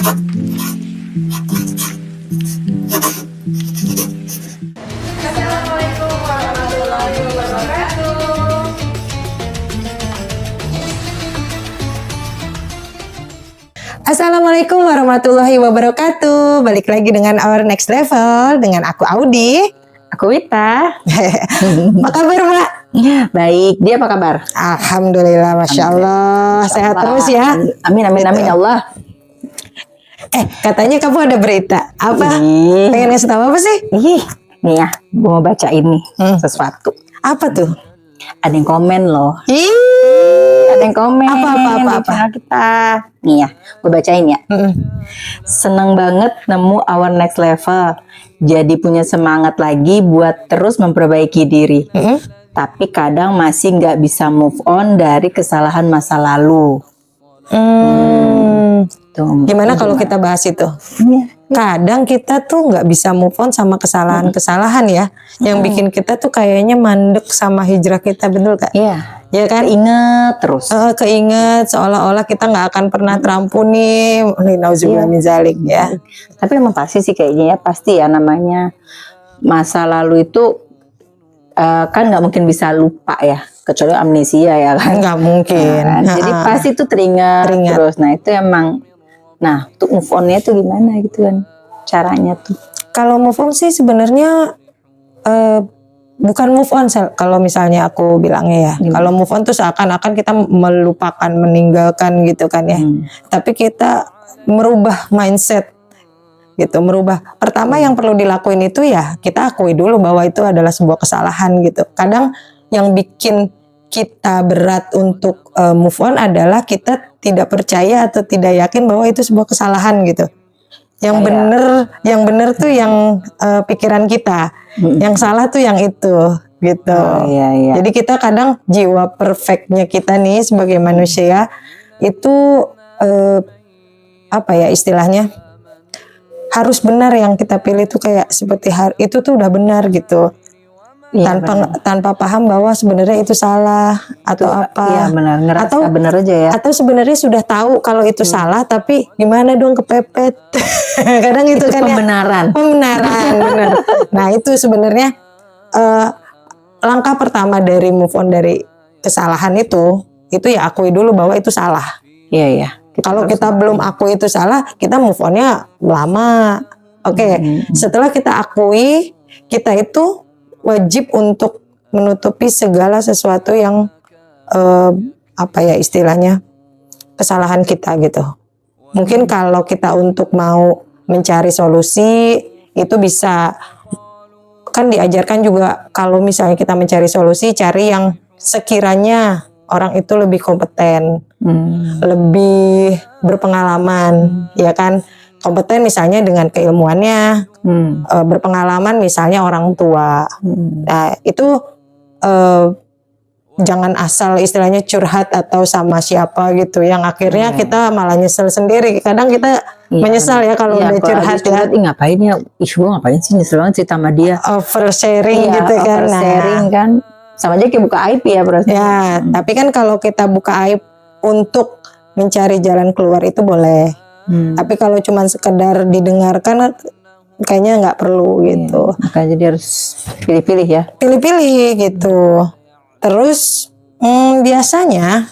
Assalamualaikum warahmatullahi wabarakatuh. Assalamualaikum warahmatullahi wabarakatuh. Balik lagi dengan Our Next Level dengan aku Audi. Aku Wita. Apa kabar Mbak? Baik, dia apa kabar? Alhamdulillah, Masya Allah. Sehat terus ya. Amin, amin, amin, ya Allah. Katanya kamu ada berita. Apa? Ih. Pengen ngasih tahu apa sih? Ih, nih ya, gue mau baca ini sesuatu. Apa tuh? Ada yang komen loh. Ada yang komen. Apa? di channel kita. Nih ya, gue bacain ya. Seneng banget nemu Our Next Level. Jadi punya semangat lagi buat terus memperbaiki diri. Tapi kadang masih nggak bisa move on dari kesalahan masa lalu. Tuh, Gimana kalau kita bahas itu? Iya. Kadang kita tuh nggak bisa move on sama kesalahan-kesalahan ya, yang bikin kita tuh kayaknya mandek sama hijrah kita, betul Kak? Iya. Ya kan? Ingat terus. Keinget seolah-olah kita nggak akan pernah terampuni. Nauzubillah min zalik ya. Tapi emang pasti sih kayaknya ya, pasti ya namanya masa lalu itu kan nggak mungkin bisa lupa ya, kecuali amnesia ya kan. Nggak mungkin. Nah, jadi pasti itu teringat terus. Nah itu emang, nah untuk move on-nya tuh gimana gitu kan caranya tuh? Kalau move on sih sebenarnya bukan move on kalau misalnya aku bilangnya ya. Kalau move on tuh seakan-akan kita melupakan, meninggalkan gitu kan ya. Tapi kita merubah mindset gitu, merubah. Pertama yang perlu dilakuin itu ya kita akui dulu bahwa itu adalah sebuah kesalahan gitu. Kadang yang bikin kita berat untuk move on adalah kita tidak percaya atau tidak yakin bahwa itu sebuah kesalahan gitu. Yang bener tuh yang pikiran kita, yang salah tuh yang itu gitu. Iya. Jadi kita kadang jiwa perfectnya kita nih sebagai manusia itu apa ya istilahnya, harus benar yang kita pilih tuh kayak seperti itu tuh udah benar gitu. Iya, tanpa paham bahwa sebenarnya itu salah atau apa. Iya benar, ngerasa benar aja ya. Atau sebenarnya sudah tahu kalau itu salah tapi gimana dong kepepet. Kadang itu kan pembenaran. Benar. Nah, itu sebenarnya langkah pertama dari move on dari kesalahan itu ya akui dulu bahwa itu salah. Iya. Kalau kita belum akui itu salah, kita move on-nya lama. Oke. Setelah kita akui, kita itu wajib untuk menutupi segala sesuatu yang apa ya istilahnya kesalahan kita gitu. Mungkin kalau kita untuk mau mencari solusi itu bisa, kan diajarkan juga kalau misalnya kita mencari solusi, cari yang sekiranya orang itu lebih kompeten, lebih berpengalaman, ya kan? Kompeten misalnya dengan keilmuannya, berpengalaman misalnya orang tua. Nah itu jangan asal istilahnya curhat atau sama siapa gitu, yang akhirnya kita malah nyesel sendiri. Kadang kita menyesal ya kalau udah curhat ya. Ngapain ya? Gue ngapain sih, nyesel banget cerita sama dia. Oversharing gitu kan. Oversharing kan. Sama aja kayak buka aib ya berarti. Ya, tapi kan kalau kita buka aib untuk mencari jalan keluar itu boleh. Tapi kalau cuma sekedar didengarkan kayaknya nggak perlu gitu. Makanya jadi harus pilih-pilih ya. Pilih-pilih gitu. Terus biasanya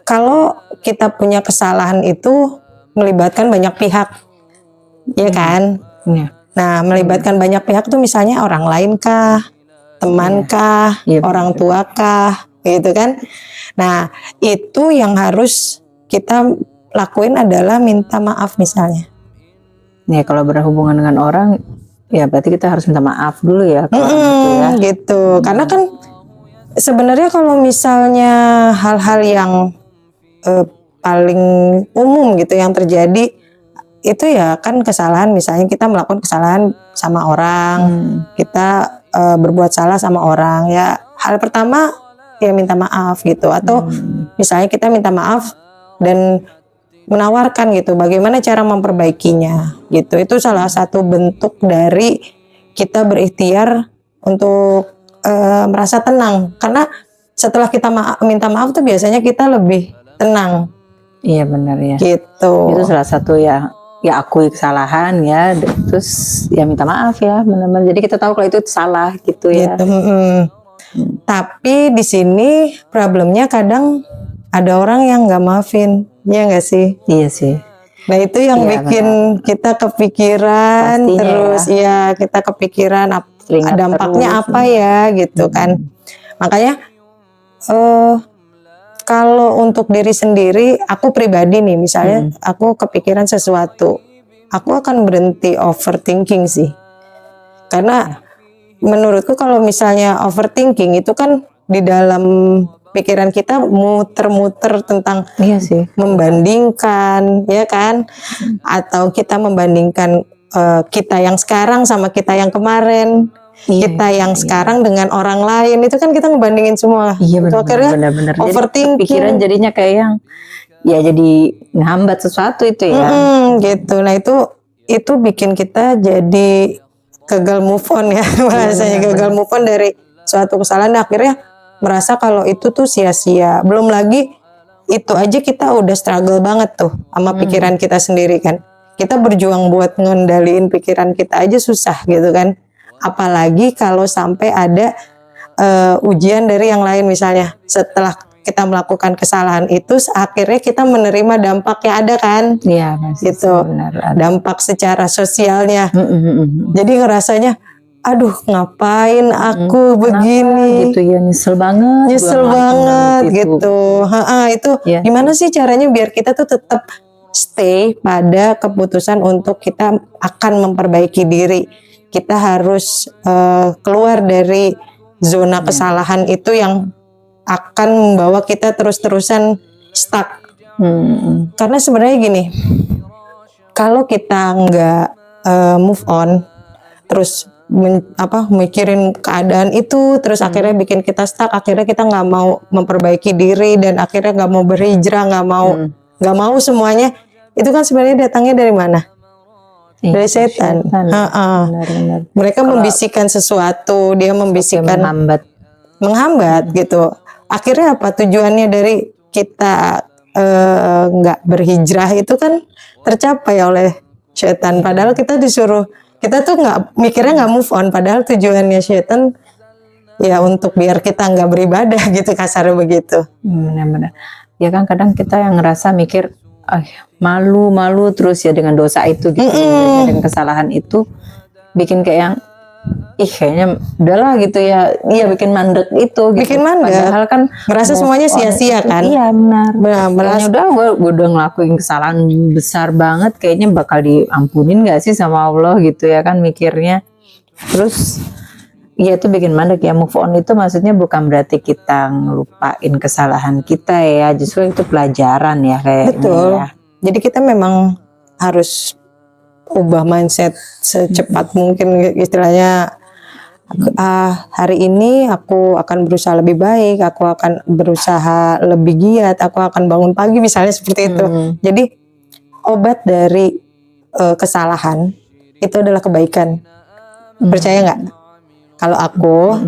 kalau kita punya kesalahan itu melibatkan banyak pihak, ya kan? Nah, melibatkan banyak pihak tuh misalnya orang lain kah, teman kah, orang tua kah, gitu kan? Nah, itu yang harus kita lakuin adalah minta maaf misalnya. Ya kalau berhubungan dengan orang, ya berarti kita harus minta maaf dulu ya. Gitu. Karena kan sebenarnya kalau misalnya hal-hal yang paling umum gitu yang terjadi itu ya kan kesalahan, misalnya kita melakukan kesalahan sama orang, kita berbuat salah sama orang, ya hal pertama ya minta maaf gitu, atau misalnya kita minta maaf dan menawarkan gitu bagaimana cara memperbaikinya gitu. Itu salah satu bentuk dari kita berikhtiar untuk merasa tenang, karena setelah kita minta maaf tuh biasanya kita lebih tenang. Iya benar ya. Gitu. Itu salah satu ya ya akui kesalahan ya, terus ya minta maaf ya, benar-benar. Jadi kita tahu kalau itu salah gitu ya. Gitu. Tapi di sini problemnya kadang ada orang yang nggak maafin, ya nggak sih? Iya sih. Nah itu yang Iya, bikin kita kepikiran, Pastinya terus ya kita kepikiran Teringat dampaknya terus. apa ya gitu kan. Makanya kalau untuk diri sendiri, aku pribadi nih misalnya aku kepikiran sesuatu, aku akan berhenti overthinking sih. Karena menurutku kalau misalnya overthinking itu kan di dalam pikiran kita muter-muter tentang Iya sih. membandingkan, ya kan? Atau kita membandingkan kita yang sekarang sama kita yang kemarin. Iya, Kita yang sekarang dengan orang lain itu kan kita ngebandingin semua. Iya Itu akhirnya benar-benar. overthinking. Pikiran jadinya kayak yang ya jadi ngehambat sesuatu itu ya. Gitu. Nah itu bikin kita jadi gagal move on ya bahasanya, gagal move on dari suatu kesalahan. Akhirnya merasa kalau itu tuh sia-sia. Belum lagi itu aja kita udah struggle banget tuh sama pikiran kita sendiri kan. Kita berjuang buat ngendaliin pikiran kita aja susah gitu kan. Apalagi kalau sampai ada ujian dari yang lain, misalnya setelah kita melakukan kesalahan itu akhirnya kita menerima dampak yang ada kan. Iya masih Gitu. benar. Dampak secara sosialnya. Jadi ngerasanya aduh ngapain aku begini Gitu ya, nyesel banget. nyesel Buang waktu banget itu. gitu. Itu Iya. gimana sih caranya biar kita tuh tetap stay pada keputusan untuk kita akan memperbaiki diri. Kita harus keluar dari zona kesalahan itu yang akan membawa kita terus-terusan stuck. Karena sebenarnya gini, kalau kita nggak move on, terus mikirin keadaan itu, terus akhirnya bikin kita stuck, akhirnya kita nggak mau memperbaiki diri dan akhirnya nggak mau berhijrah, nggak mau semuanya. Itu kan sebenarnya datangnya dari mana? Dari setan. Benar-benar. Mereka membisikkan sesuatu, dia membisikkan menghambat gitu. Akhirnya apa tujuannya dari kita nggak berhijrah itu kan tercapai oleh setan. Padahal kita disuruh, kita tuh mikirnya nggak move on. Padahal tujuannya setan ya untuk biar kita nggak beribadah gitu, kasarnya begitu. Benar-benar. Ya kan kadang kita yang ngerasa mikir, malu terus ya dengan dosa itu gitu, dengan kesalahan itu bikin kayak yang kayaknya udahlah gitu ya, iya bikin mandek itu gitu. Bikin mandek. Padahal kan Ngerasa semuanya sia-sia kan. Iya benar. Merasa Kayaknya gue udah ngelakuin kesalahan besar banget, kayaknya bakal diampunin gak sih sama Allah gitu ya kan mikirnya. Terus ya itu bikin mandek ya. Move on itu maksudnya bukan berarti kita ngelupain kesalahan kita ya, justru itu pelajaran ya kayaknya. Betul. Ya. Jadi kita memang harus ubah mindset secepat mungkin, istilahnya hari ini aku akan berusaha lebih baik, aku akan berusaha lebih giat, aku akan bangun pagi misalnya seperti itu. Jadi obat dari kesalahan itu adalah kebaikan. Percaya nggak? Kalau aku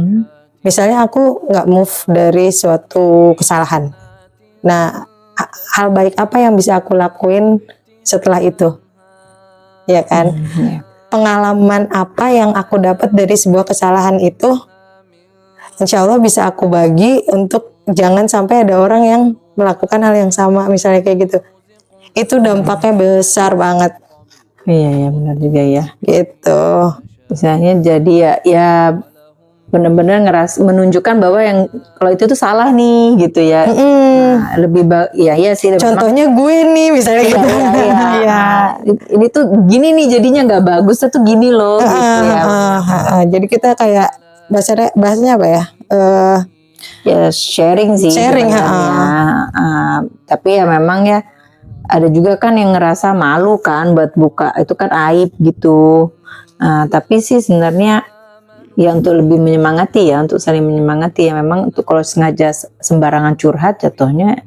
misalnya aku nggak move dari suatu kesalahan, nah hal baik apa yang bisa aku lakuin setelah itu, ya kan? Pengalaman apa yang aku dapat dari sebuah kesalahan itu, insya Allah bisa aku bagi untuk jangan sampai ada orang yang melakukan hal yang sama, misalnya kayak gitu. Itu dampaknya besar banget. Iya benar juga ya. Gitu. Misalnya jadi ya benar-benar menunjukkan bahwa yang kalau itu tuh salah nih gitu ya. Nah, lebih iya sih. Contohnya gue nih misalnya gitu. Iya. Ini tuh gini nih jadinya nggak bagus, tuh gini loh. Gitu ya. Jadi kita kayak bahasanya apa ya? Ya sharing sih. Sharing. Tapi ya memang ya ada juga kan yang ngerasa malu kan buat buka, itu kan aib gitu. Tapi sih sebenarnya ya untuk lebih menyemangati ya, untuk saling menyemangati ya, memang untuk kalau sengaja sembarangan curhat jatuhnya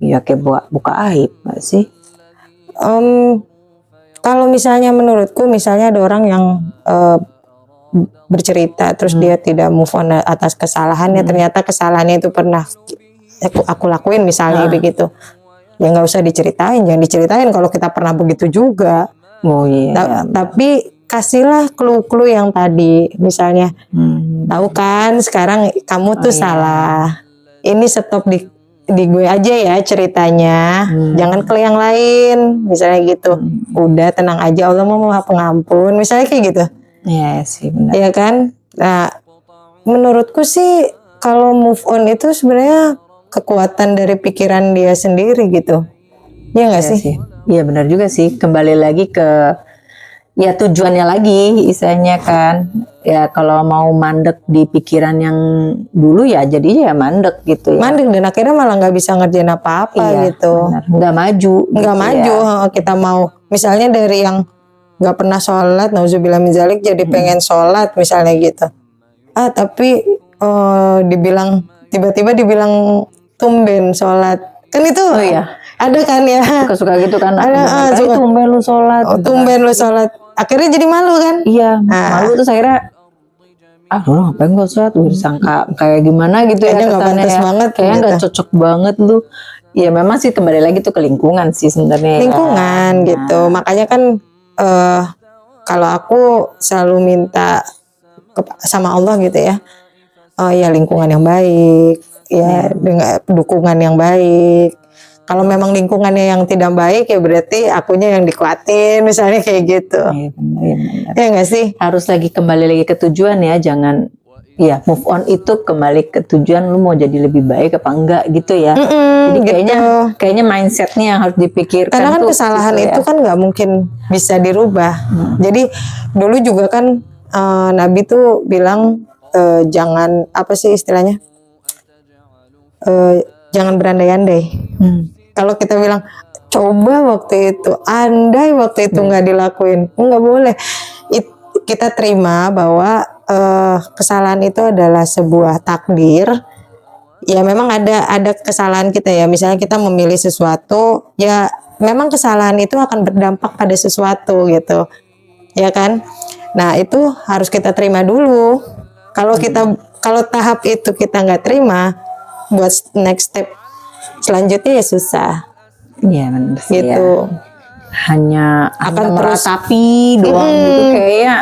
ya kayak buka aib gak sih? Kalau misalnya menurutku, misalnya ada orang yang bercerita terus dia tidak move on atas kesalahannya, ternyata kesalahannya itu pernah aku lakuin misalnya begitu, ya nggak usah diceritain, jangan diceritain kalau kita pernah begitu juga. Oh iya. Tapi kasihlah clue-clue yang tadi, misalnya tahu kan sekarang kamu tuh salah, ini stop di gue aja ya ceritanya, jangan ke yang lain, misalnya gitu. Udah tenang aja, Allah mau maha pengampun, misalnya kayak gitu. Iya sih benar. Iya kan. Nah menurutku sih kalau move on itu sebenarnya kekuatan dari pikiran dia sendiri gitu. Iya nggak sih? Iya benar juga sih. Kembali lagi ke ya tujuannya lagi, istilahnya kan. Ya kalau mau mandek di pikiran yang dulu ya jadinya ya mandek gitu ya. Mandek dan akhirnya malah nggak bisa ngerjain apa-apa gitu. Benar. Nggak maju. Nggak gitu maju. Ya. Kita mau misalnya dari yang nggak pernah sholat, nauzubillah min dzalik, jadi pengen sholat misalnya gitu. Tapi dibilang tiba-tiba dibilang tumben sholat, kan itu ada kan ya, suka gitu kan, ada suka tumben lu sholat, tumben lu sholat, akhirnya jadi malu kan. Iya, malu terus akhirnya lu ngapain gak sholat, udah disangka kayak gimana gitu kayaknya ya, nggak pantas banget, kayaknya nggak cocok banget lu. Ya memang sih kembali lagi tuh ke lingkungan sih sebenarnya. Lingkungan gitu, makanya kan kalau aku selalu minta sama Allah gitu ya, ya lingkungan yang baik, ya dengan dukungan yang baik. Kalau memang lingkungannya yang tidak baik ya berarti akunya yang dikuatin, misalnya kayak gitu. Iya nggak sih? Harus kembali lagi ke tujuan ya, jangan ya move on itu kembali ke tujuan, lu mau jadi lebih baik apa enggak gitu ya. Jadi kayaknya mindsetnya yang harus dipikirkan. Karena kan kesalahan gitu itu kan nggak mungkin bisa dirubah. Jadi dulu juga kan Nabi tuh bilang jangan apa sih istilahnya, jangan berandai-andai. Kalau kita bilang coba waktu itu, andai waktu itu nggak dilakuin, nggak boleh. Kita terima bahwa kesalahan itu adalah sebuah takdir. Ya memang ada kesalahan kita ya. Misalnya kita memilih sesuatu, ya memang kesalahan itu akan berdampak pada sesuatu gitu, ya kan? Nah itu harus kita terima dulu. Kalau tahap itu kita nggak terima, buat next step selanjutnya ya susah. Iya benar sih gitu. Ya. Hanya akan meratapi doang gitu, kayaknya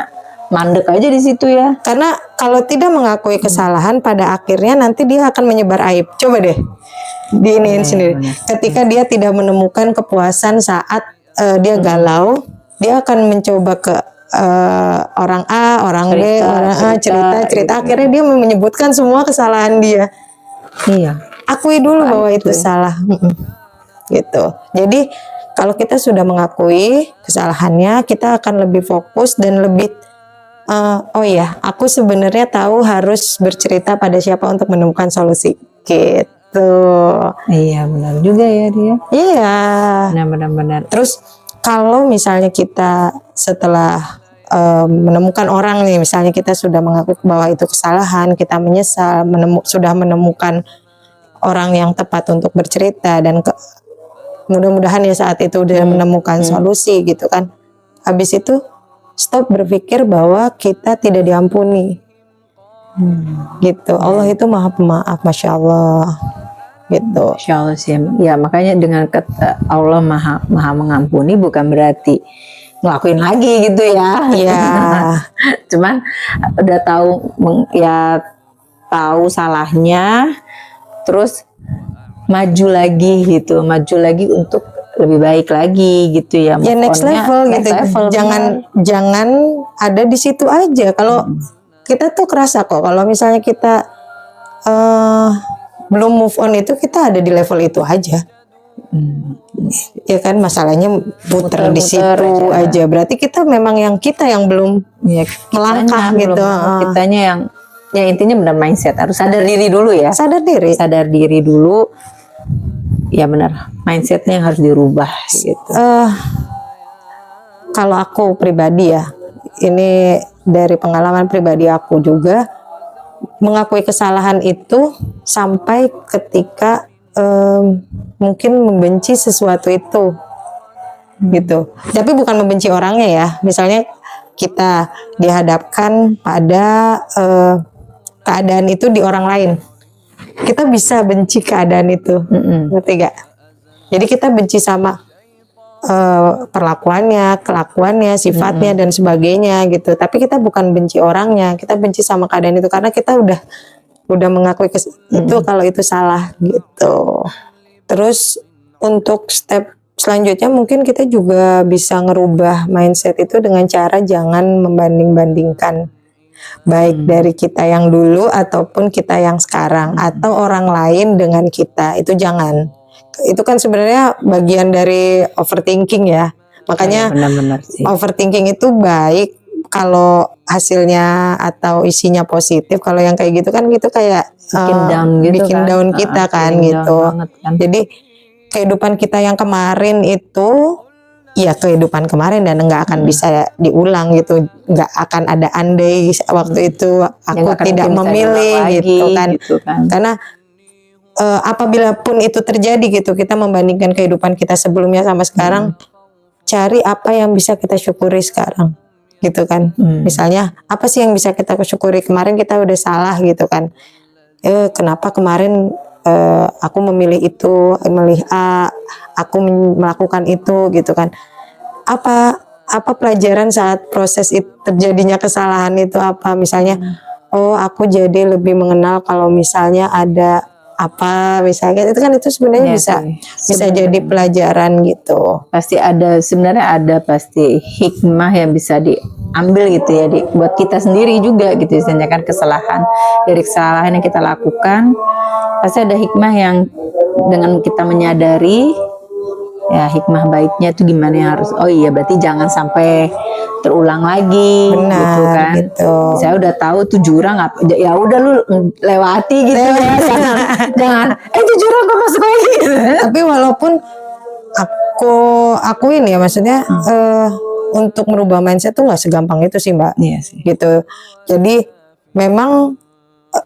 mandek aja di situ ya. Karena kalau tidak mengakui kesalahan, pada akhirnya nanti dia akan menyebar aib. Coba deh diiniin sendiri. Ketika dia tidak menemukan kepuasan saat dia galau, dia akan mencoba ke orang A, orang B, orang A, cerita. Akhirnya dia menyebutkan semua kesalahan dia. Iya. Akui dulu bahwa itu salah, gitu. Jadi kalau kita sudah mengakui kesalahannya, kita akan lebih fokus dan lebih oh ya, aku sebenarnya tahu harus bercerita pada siapa untuk menemukan solusi, gitu. Iya benar juga ya dia. Iya. Benar. Terus kalau misalnya kita setelah menemukan orang nih, misalnya kita sudah mengakui bahwa itu kesalahan, kita menyesal, sudah menemukan orang yang tepat untuk bercerita, dan mudah-mudahan ya saat itu udah menemukan solusi gitu kan. Habis itu stop berpikir bahwa kita tidak diampuni, gitu. Allah itu maha pemaaf, masya Allah, gitu. Masya Allah sih. Ya makanya dengan kata Allah maha mengampuni bukan berarti ngelakuin lagi gitu ya. Iya. Cuman udah tahu salahnya, terus maju lagi untuk lebih baik lagi gitu ya. Ya next level gitu. Jangan ada di situ aja. Kalau kita tuh kerasa kok kalau misalnya kita belum move on itu, kita ada di level itu aja. Ya kan, masalahnya muter di situ aja. Berarti kita memang yang belum melangkah gitu. Kitanya yang ya intinya benar mindset, harus sadar diri dulu ya. Sadar diri dulu. Ya benar, mindsetnya yang harus dirubah gitu. Kalau aku pribadi ya, ini dari pengalaman pribadi aku juga, mengakui kesalahan itu sampai ketika mungkin membenci sesuatu itu, gitu. Tapi bukan membenci orangnya ya. Misalnya kita dihadapkan pada keadaan itu di orang lain, kita bisa benci keadaan itu, ngerti gak? Jadi kita benci sama perlakuannya, kelakuannya, sifatnya dan sebagainya gitu. Tapi kita bukan benci orangnya, kita benci sama keadaan itu karena kita udah mengakui itu kalau itu salah gitu. Terus untuk step selanjutnya mungkin kita juga bisa ngerubah mindset itu dengan cara jangan membanding-bandingkan baik dari kita yang dulu ataupun kita yang sekarang atau orang lain dengan kita. Itu jangan. Itu kan sebenarnya bagian dari overthinking ya. Makanya benar-benar sih. Overthinking itu baik kalau hasilnya atau isinya positif. Kalau yang kayak gitu kan gitu kayak Bikin down gitu bikin kan. down kita kan Bikin gitu. down banget kan. Jadi kehidupan kita yang kemarin itu ya kehidupan kemarin dan nggak akan bisa diulang gitu. Nggak akan ada andai waktu itu aku nggak akan tidak mungkin bisa memilih diulang lagi, gitu kan. kan. Karena apabila pun itu terjadi gitu, kita membandingkan kehidupan kita sebelumnya sama sekarang, cari apa yang bisa kita syukuri sekarang gitu kan. Misalnya apa sih yang bisa kita syukuri, kemarin kita udah salah gitu kan. Kenapa kemarin aku memilih itu, memilih A, aku melakukan itu gitu kan. Apa pelajaran saat proses terjadinya kesalahan itu apa? Misalnya, aku jadi lebih mengenal kalau misalnya ada apa misalnya itu kan itu sebenarnya bisa jadi pelajaran gitu. Pasti ada, sebenarnya ada pasti hikmah yang bisa diambil gitu ya buat kita sendiri juga gitu. Misalnya kan dari kesalahan yang kita lakukan pasti ada hikmah yang dengan kita menyadari ya hikmah baiknya itu gimana yang harus, oh iya berarti jangan sampai terulang lagi. Benar, gitu kan gitu. Saya udah tahu tuh jurang ya udah lu lewati gitu ya. jangan itu jurang gue masuk lagi. Tapi walaupun aku akuin ya maksudnya untuk merubah mindset tuh nggak segampang itu sih Mbak. Iya sih. Gitu. Jadi memang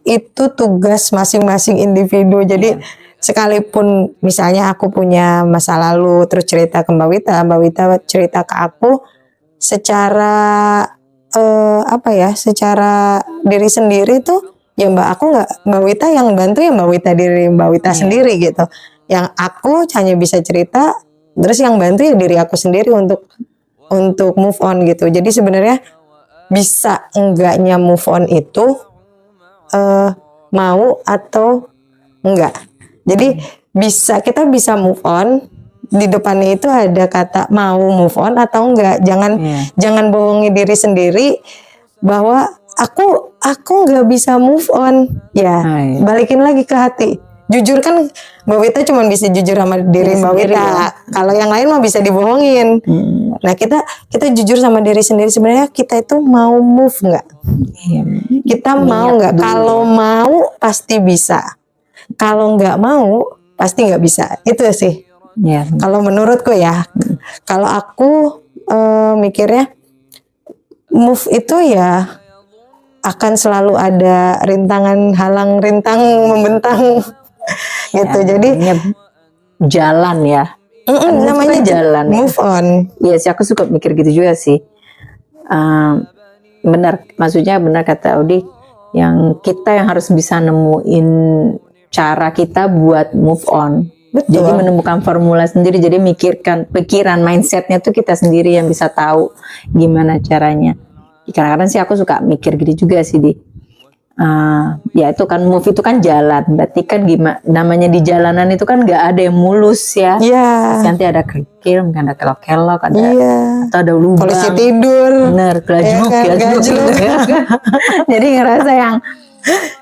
itu tugas masing-masing individu. Jadi sekalipun misalnya aku punya masa lalu terus cerita ke Mbak Wita cerita ke aku secara secara diri sendiri tuh ya Mbak Wita yang bantu ya Mbak Wita diri Mbak Wita sendiri gitu. Yang aku hanya bisa cerita, terus yang bantu ya diri aku sendiri untuk move on gitu. Jadi sebenarnya bisa enggaknya move on itu mau atau enggak. Jadi kita bisa move on, di depannya itu ada kata mau move on atau enggak. Jangan bohongi diri sendiri bahwa aku nggak bisa move on. Ya, balikin lagi ke hati. Jujur kan Mbak Wita cuma bisa jujur sama diri Mbak Wita. Kalau yang lain mah bisa dibohongin. Nah kita jujur sama diri sendiri, sebenarnya kita itu mau move nggak? Kita mau nggak? Kalau mau pasti bisa. Kalau nggak mau pasti nggak bisa. Itu sih. Kalau menurutku ya. Kalau aku mikirnya move itu ya akan selalu ada rintangan, halang, rintang, membentang gitu. Jadi jalan ya. Namanya jalan. Move on. Iya sih, aku suka mikir gitu juga sih. Benar, maksudnya benar kata Audi, kita yang harus bisa nemuin cara kita buat move on. Betul. Jadi menemukan formula sendiri. Jadi pikiran mindsetnya tuh kita sendiri yang bisa tahu gimana caranya. Kadang-kadang sih aku suka mikir gitu juga sih ya itu kan move itu kan jalan. Berarti kan gimana namanya di jalanan itu kan nggak ada yang mulus ya. Nanti ada kerikil, mungkin ada kelok-kelok, atau ada lubang. Polisi tidur. Bener, gajluk. Jadi ngerasa yang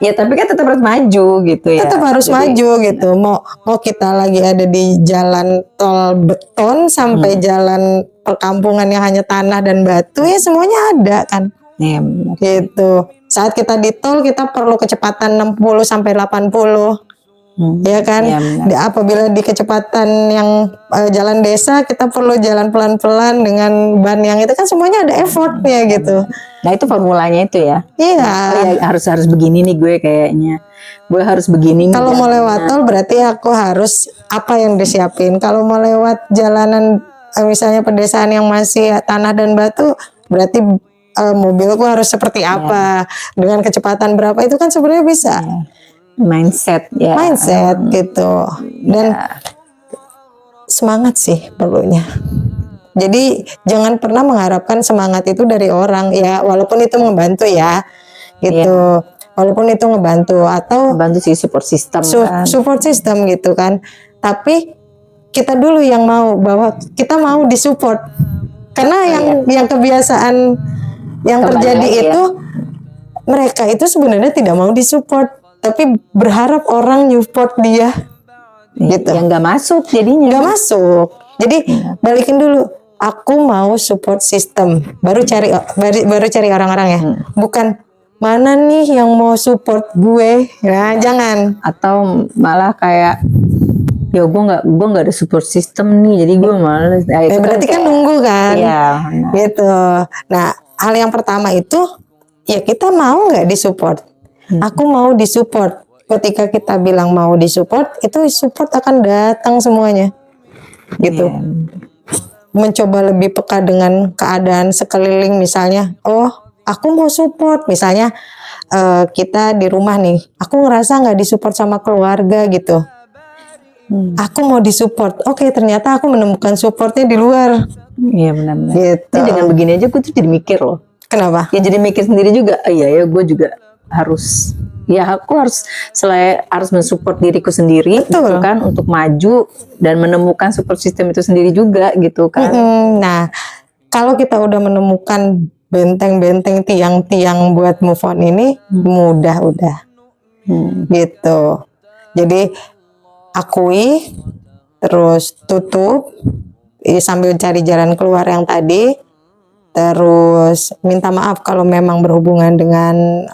ya tapi kan tetap harus maju gitu ya. Tetap harus maju gitu. Mau kita lagi ada di jalan tol beton sampai jalan perkampungan yang hanya tanah dan batu ya semuanya ada kan. Gitu. Saat kita di tol kita perlu kecepatan 60 sampai 80. Ya kan? Apabila di kecepatan yang jalan desa kita perlu jalan pelan-pelan dengan ban yang itu kan semuanya ada effortnya gitu. Nah itu formulanya itu ya. Iya. Harus begini nih gue kayaknya. Gue harus begini. Kalau mau lewat tol berarti aku harus apa yang disiapin. Kalau mau lewat jalanan misalnya pedesaan yang masih tanah dan batu berarti mobilku harus seperti apa, dengan kecepatan berapa, itu kan sebenarnya bisa. Mindset gitu. Dan semangat sih perlunya. Jadi jangan pernah mengharapkan semangat itu dari orang ya, walaupun itu membantu ya, gitu. Walaupun itu ngebantu atau Bantu sih support system kan. support system gitu kan. Tapi kita dulu yang mau bahwa kita mau disupport. Karena yang kebiasaan yang Kembali terjadi lagi ya. itu mereka itu sebenarnya tidak mau disupport, tapi berharap orang support dia. Gitu. Yang nggak masuk jadinya. Nggak masuk. Jadi balikin dulu. Aku mau support system. Baru cari orang-orang ya. Bukan mana nih yang mau support gue. Nah, jangan. Atau malah kayak ya gue nggak ada support system nih, jadi gue males. Nah, itu Berarti kan nunggu kan. Iya. Gitu. Nah, hal yang pertama itu ya kita mau nggak disupport. Aku mau disupport. Ketika kita bilang mau disupport, itu support akan datang semuanya. Gitu. Iya. Mencoba lebih peka dengan keadaan sekeliling misalnya. Oh, aku mau support misalnya kita di rumah nih. Aku ngerasa nggak disupport sama keluarga gitu. Aku mau disupport. Oke, ternyata aku menemukan supportnya di luar. Iya benar-benar. Gitu. Jadi dengan begini aja gue tuh jadi mikir loh. Kenapa? Ya jadi mikir sendiri juga. Iya ya gue juga harus. Ya aku harus mensupport diriku sendiri, Betul. gitu kan, untuk maju dan menemukan support system itu sendiri juga, gitu kan. Nah, kalau kita udah menemukan benteng-benteng tiang-tiang buat move on ini, mudah udah. Gitu. Jadi akui, terus tutup, sambil cari jalan keluar yang tadi, terus minta maaf kalau memang berhubungan dengan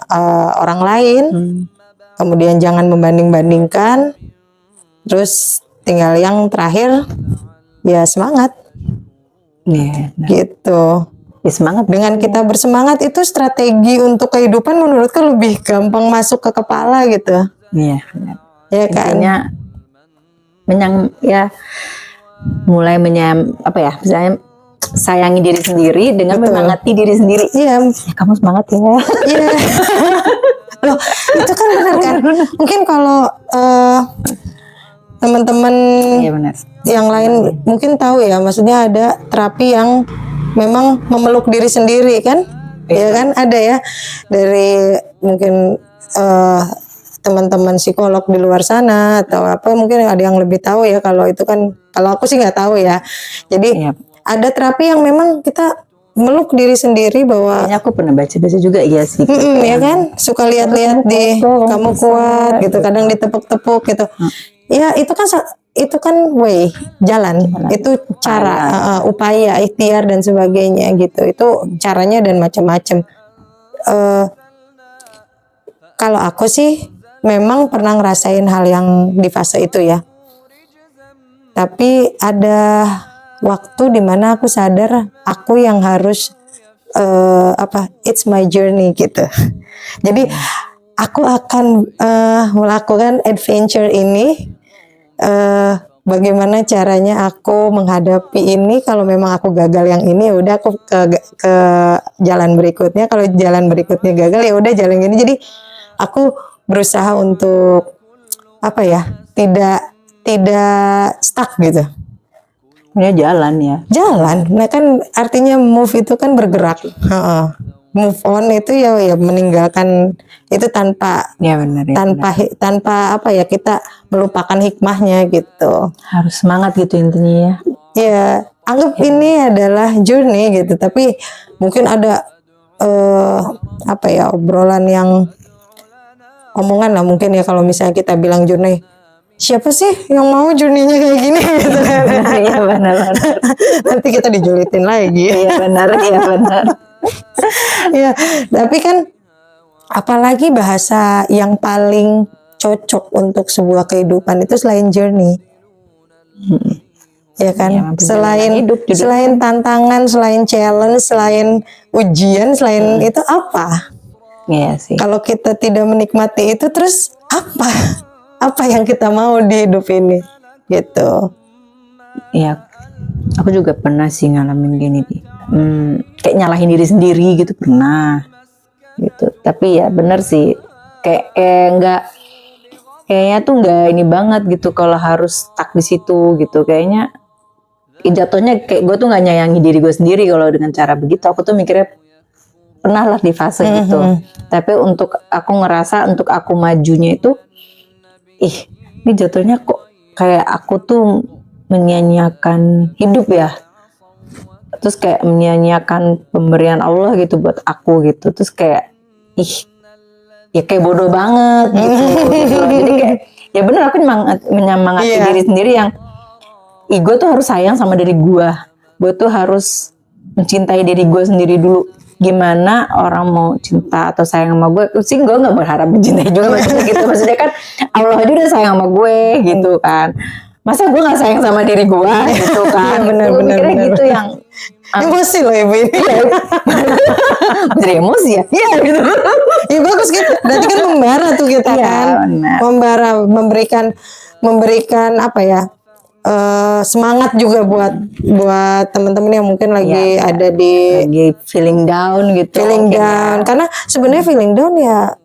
orang lain, kemudian jangan membanding-bandingkan, terus tinggal yang terakhir, ya semangat, Iya. gitu. Ya semangat. Dengan kita bersemangat itu strategi untuk kehidupan menurutku lebih gampang masuk ke kepala gitu, Iya. Benar. ya kan? Intinya mulai misalnya sayangi diri sendiri dengan Betul. menyemangati diri sendiri. Iya, Ya, kamu semangat ya. iya. Loh, itu kan benar kan? Mungkin kalau teman-teman Iya benar. yang lain mungkin tahu ya, maksudnya ada terapi yang memang memeluk diri sendiri kan? Ya kan, ada ya dari mungkin teman-teman psikolog di luar sana atau apa, mungkin ada yang lebih tahu ya. Kalau itu kan, kalau aku sih nggak tahu ya. Jadi Iya. ada terapi yang memang kita meluk diri sendiri bahwa Kayaknya aku pernah baca-baca juga, iya sih. ya kan, suka lihat-lihat di kamu kuat gitu, kadang ditepuk-tepuk gitu. Ya itu kan way, jalan, itu cara, upaya, ikhtiar dan sebagainya gitu. Itu caranya dan macam-macam. Kalau aku sih memang pernah ngerasain hal yang di fase itu ya. Tapi ada waktu dimana aku sadar aku yang harus it's my journey gitu. Jadi aku akan melakukan adventure ini. Bagaimana caranya aku menghadapi ini? Kalau memang aku gagal yang ini, ya udah aku ke jalan berikutnya. Kalau jalan berikutnya gagal, ya udah jalan ini. Jadi aku berusaha untuk tidak stuck gitu. Ya jalan ya. Jalan, nah kan artinya move itu kan bergerak. Move on itu ya meninggalkan itu tanpa Ya benar ya. tanpa kita melupakan hikmahnya gitu. Harus semangat gitu intinya ya. Ya, anggap ini adalah journey gitu. Tapi mungkin ada obrolan yang omongan lah mungkin ya, kalau misalnya kita bilang journey. Siapa sih yang mau journey-nya kayak gini gitu kan. Iya benar. Nanti kita dijulitin lagi. Iya benar. Ya, tapi kan apalagi bahasa yang paling cocok untuk sebuah kehidupan itu selain journey. Ya kan? Ya, selain tantangan, selain challenge, selain ujian, selain itu apa? Iya sih. Kalau kita tidak menikmati itu, terus apa? Apa yang kita mau di hidup ini? Gitu. Iya. Aku juga pernah sih ngalamin gini nih. Kayak nyalahin diri sendiri gitu pernah. Gitu. Tapi ya bener sih. Kayaknya tuh nggak ini banget gitu kalau harus stuck di situ gitu. Kayaknya jatuhnya kayak gue tuh nggak nyayangi diri gue sendiri kalau dengan cara begitu. Aku tuh mikirnya pernah lah di fase gitu. Tapi untuk aku ngerasa untuk aku majunya itu, ini jatuhnya kok kayak aku tuh menyia-nyiakan hidup ya. Terus kayak menyia-nyiakan pemberian Allah gitu buat aku gitu. Terus kayak ya kayak bodoh banget gitu. Jadi kayak ya bener aku menyemangati diri sendiri yang gue tuh harus sayang sama diri gue tuh harus mencintai diri gue sendiri dulu. Gimana orang mau cinta atau sayang sama gue sih, gue nggak berharap mencintai juga maksudnya gitu. Maksudnya kan Allah aja udah sayang sama gue gitu kan, masa gue nggak sayang sama diri gue gitu kan. Bener. Gitu yang emosi loh ibu ini. Jadi emosi ya. Iya gitu. Ya bagus gitu. Berarti kan membara tuh kita kan. Benar. Membara, memberikan apa ya? Semangat juga buat teman-teman yang mungkin lagi ada di lagi feeling down gitu. Feeling down. Karena sebenarnya feeling down ya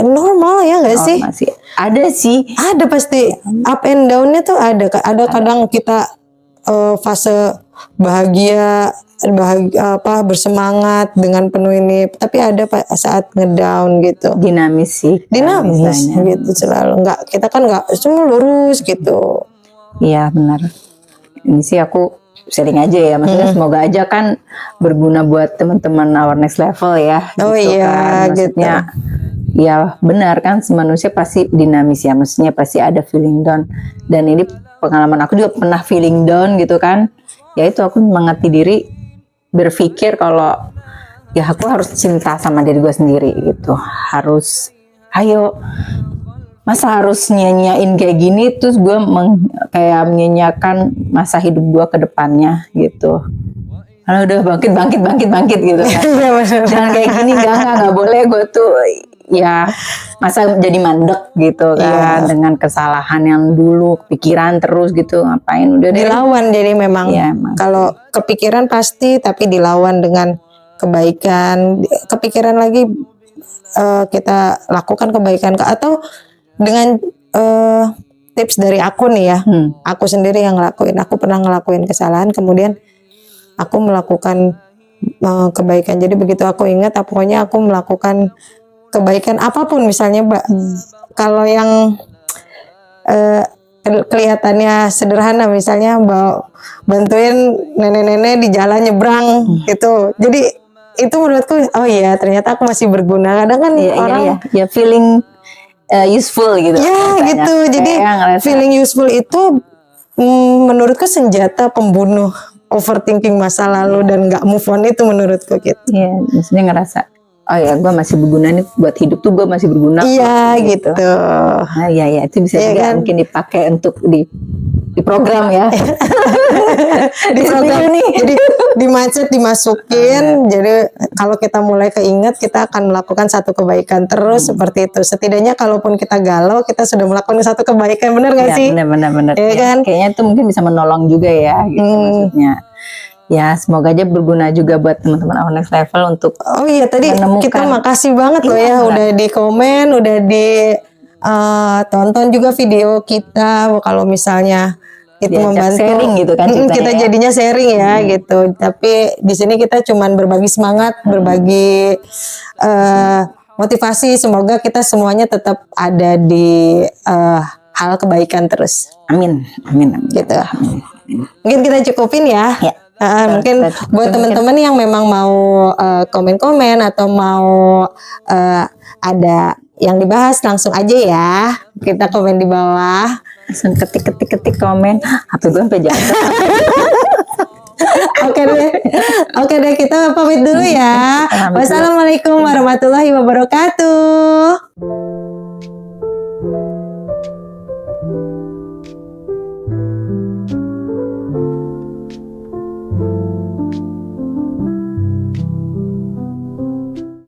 normal ya nggak sih? Masih ada sih. Ada pasti up and down-nya tuh ada. Ada kadang kita fase bahagia bersemangat dengan penuh ini, tapi ada saat ngedown gitu. Dinamis sih. Dinamis gitu selalu. Nggak, kita kan nggak semua lurus gitu. Iya benar. Ini sih aku sharing aja ya, maksudnya semoga aja kan berguna buat teman-teman Our Next Level ya. Oh gitu iya, kan. Maksudnya, gitu. Ya benar kan, manusia pasti dinamis ya, maksudnya pasti ada feeling down. Dan ini pengalaman aku juga pernah feeling down gitu kan. Ya itu aku menyemangati diri, berpikir kalau ya aku harus cinta sama diri gue sendiri gitu. Harus, ayo. Masa harus nyanyain kayak gini, terus gue kayak menyanyiakan masa hidup gue ke depannya gitu. Karena udah bangkit gitu kan. Jangan kayak gini, nggak boleh gue tuh ya masa jadi mandek gitu kan dengan kesalahan yang dulu, pikiran terus gitu, ngapain udah dilawan. Jadi memang kalau kepikiran pasti, tapi dilawan dengan kebaikan. Kepikiran lagi kita lakukan kebaikan atau dengan tips dari aku nih ya, aku sendiri yang ngelakuin. Aku pernah ngelakuin kesalahan, kemudian aku melakukan kebaikan. Jadi begitu aku ingat, pokoknya aku melakukan kebaikan apapun, misalnya kalau yang kelihatannya sederhana, misalnya bantuin nenek-nenek di jalan nyebrang gitu. Jadi itu menurutku, oh iya ternyata aku masih berguna. Kadang kan orang ya feeling useful gitu. Ya gitu. Jadi feeling useful itu menurutku senjata pembunuh overthinking masa lalu dan nggak move on itu menurutku gitu. Iya, maksudnya ngerasa oh ya gue masih berguna nih buat hidup tuh, gue masih berguna. Iya gitu. Nah ya itu bisa juga kan? Mungkin dipakai untuk di program ya. Di program nih. Jadi di mindset dimasukin. Jadi kalau kita mulai keinget, kita akan melakukan satu kebaikan terus seperti itu. Setidaknya kalaupun kita galau, kita sudah melakukan satu kebaikan. Bener gak sih? Bener. Ya kan? Kayaknya itu mungkin bisa menolong juga ya gitu maksudnya. Ya semoga aja berguna juga buat teman-teman Our Next Level untuk tadi kita makasih banget loh ya, udah di komen, udah di tonton juga video kita. Kalau misalnya itu membantu sharing gitu kan, kita jadinya sharing ya gitu. Tapi di sini kita cuman berbagi semangat, berbagi motivasi. Semoga kita semuanya tetap ada di hal kebaikan terus. Amin. Gitu. Mungkin kita cukupin ya. Mungkin buat teman-teman yang memang mau komen-komen atau mau ada yang dibahas, langsung aja ya, kita komen di bawah, langsung ketik komen. HP gue sampai jatuh. Oke deh, kita pamit dulu ya. Wassalamualaikum warahmatullahi wabarakatuh.